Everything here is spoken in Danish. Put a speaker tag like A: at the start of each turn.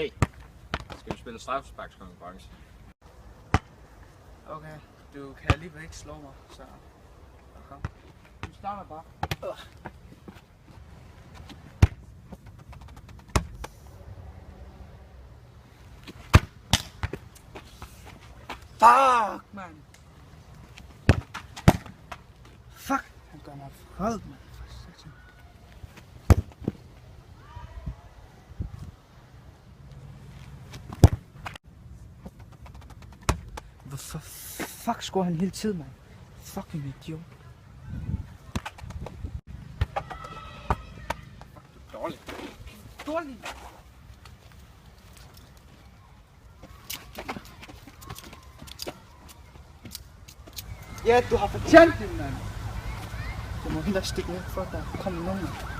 A: Hey, skal vi spille straffesparkskonkurrence?
B: Okay, du kan alligevel ikke slå mig, så kom. Du starter bare. Fuck, man. Fuck, han gør mig vred, man. Hvorfor fuck scorer han hele tiden, mand? Fucking idiot.
A: Dårligt.
B: Dårligt. Ja, du har fortjent det, mand. Du må hellere stikke ned, for der kommer nogen.